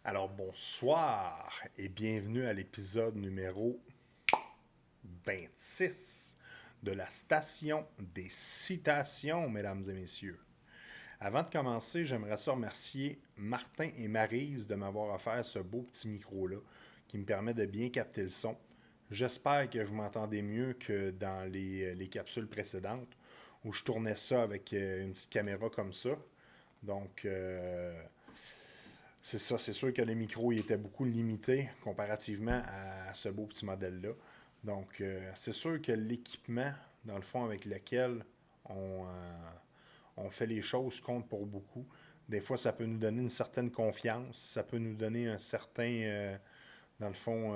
Alors bonsoir et bienvenue à l'épisode numéro 26 de la station des citations, mesdames et messieurs. Avant de commencer, j'aimerais ça remercier Martin et Maryse de m'avoir offert ce beau petit micro-là qui me permet de bien capter le son. J'espère que vous m'entendez mieux que dans les capsules précédentes où je tournais ça avec une petite caméra comme ça. Donc, c'est ça, c'est sûr que le micro il était beaucoup limité comparativement à ce beau petit modèle-là. Donc, c'est sûr que l'équipement, dans le fond, avec lequel on fait les choses compte pour beaucoup. Des fois, ça peut nous donner une certaine confiance, ça peut nous donner un certain, dans le fond,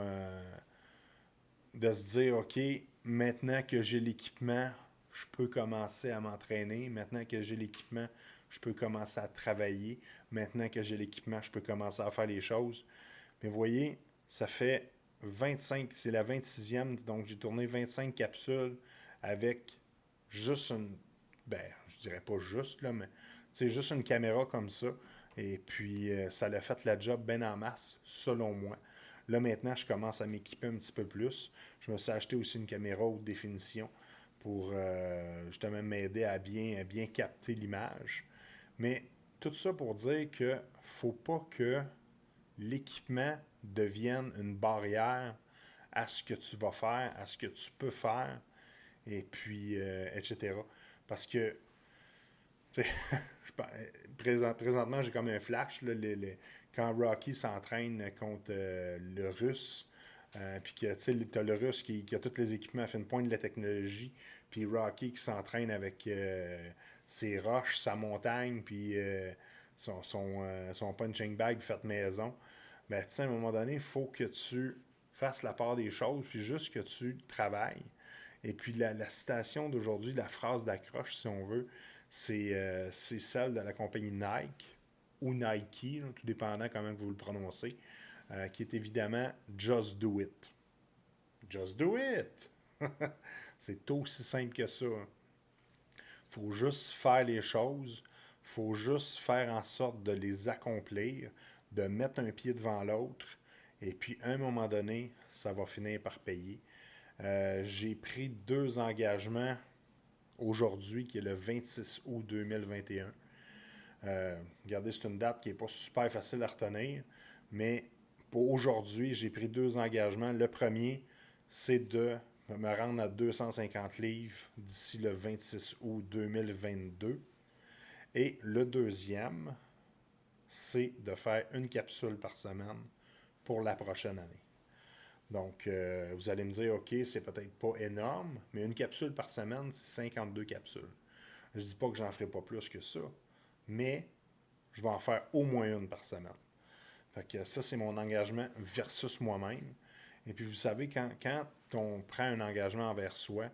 de se dire, OK, maintenant que j'ai l'équipement, je peux commencer à m'entraîner. Maintenant que j'ai l'équipement, je peux commencer à travailler. Maintenant que j'ai l'équipement, je peux commencer à faire les choses. Mais vous voyez, ça fait 25, c'est la 26e, donc j'ai tourné 25 capsules avec juste une, ben, je dirais pas juste, là, mais c'est juste une caméra comme ça. Et puis, ça l'a fait la job bien en masse, selon moi. Là, maintenant, je commence à m'équiper un petit peu plus. Je me suis acheté aussi une caméra haute définition pour justement m'aider à bien capter l'image. Mais tout ça pour dire que faut pas que l'équipement devienne une barrière à ce que tu vas faire, à ce que tu peux faire, et puis, etc. Parce que, tu sais, présentement, j'ai comme un flash, là, quand Rocky s'entraîne contre le Russe, puis que tu as le Russe qui a tous les équipements à fin de pointe de la technologie, puis Rocky qui s'entraîne avec ses roches, sa montagne, puis son punching bag fait maison. Ben, tu sais, à un moment donné, il faut que tu fasses la part des choses, puis juste que tu travailles. Et puis la citation d'aujourd'hui, la phrase d'accroche, si on veut, c'est celle de la compagnie Nike ou Nike, là, tout dépendant comment vous le prononcez, qui est évidemment Just Do It. Just do it! C'est aussi simple que ça. Faut juste faire les choses, faut juste faire en sorte de les accomplir, de mettre un pied devant l'autre, et puis à un moment donné, ça va finir par payer. J'ai pris 2 engagements aujourd'hui, qui est le 26 août 2021. Regardez, c'est une date qui n'est pas super facile à retenir, mais pour aujourd'hui, j'ai pris 2 engagements. Le premier, c'est de me rendre à 250 livres d'ici le 26 août 2022. Et le deuxième, c'est de faire une capsule par semaine pour la prochaine année. Donc, vous allez me dire, OK, c'est peut-être pas énorme, mais une capsule par semaine, c'est 52 capsules. Je ne dis pas que j'en ferai pas plus que ça, mais je vais en faire au moins une par semaine. Fait que ça, c'est mon engagement versus moi-même. Et puis, vous savez, quand on prend un engagement envers soi,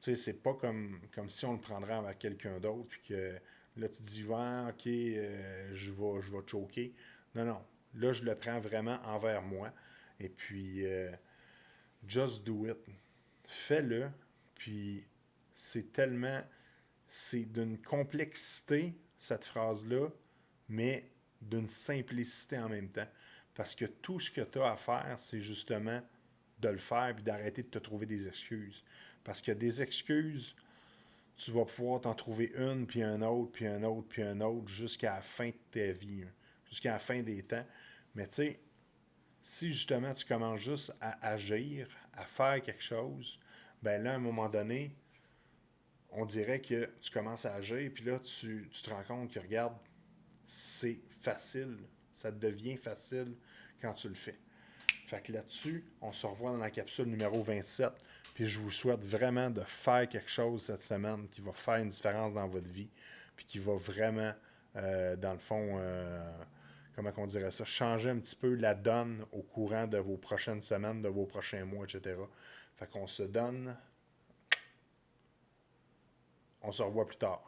tu sais, c'est pas comme si on le prendrait envers quelqu'un d'autre, puis que là, tu te dis, ouais, OK, je vais choquer. Non, non. Là, je le prends vraiment envers moi. Et puis, just do it. Fais-le. Puis, c'est tellement. C'est d'une complexité, cette phrase-là, mais d'une simplicité en même temps. Parce que tout ce que tu as à faire, c'est justement de le faire et d'arrêter de te trouver des excuses. Parce que des excuses, tu vas pouvoir t'en trouver une, puis un autre, puis un autre, puis un autre, jusqu'à la fin de ta vie, hein, jusqu'à la fin des temps. Mais tu sais, si justement tu commences juste à agir, à faire quelque chose, ben là, à un moment donné, on dirait que tu commences à agir, puis là, tu te rends compte que, regarde, c'est facile. Ça devient facile quand tu le fais. Fait que là-dessus, on se revoit dans la capsule numéro 27. Puis je vous souhaite vraiment de faire quelque chose cette semaine qui va faire une différence dans votre vie. Puis qui va vraiment, dans le fond, comment on dirait ça, changer un petit peu la donne au courant de vos prochaines semaines, de vos prochains mois, etc. Fait qu'on se donne. On se revoit plus tard.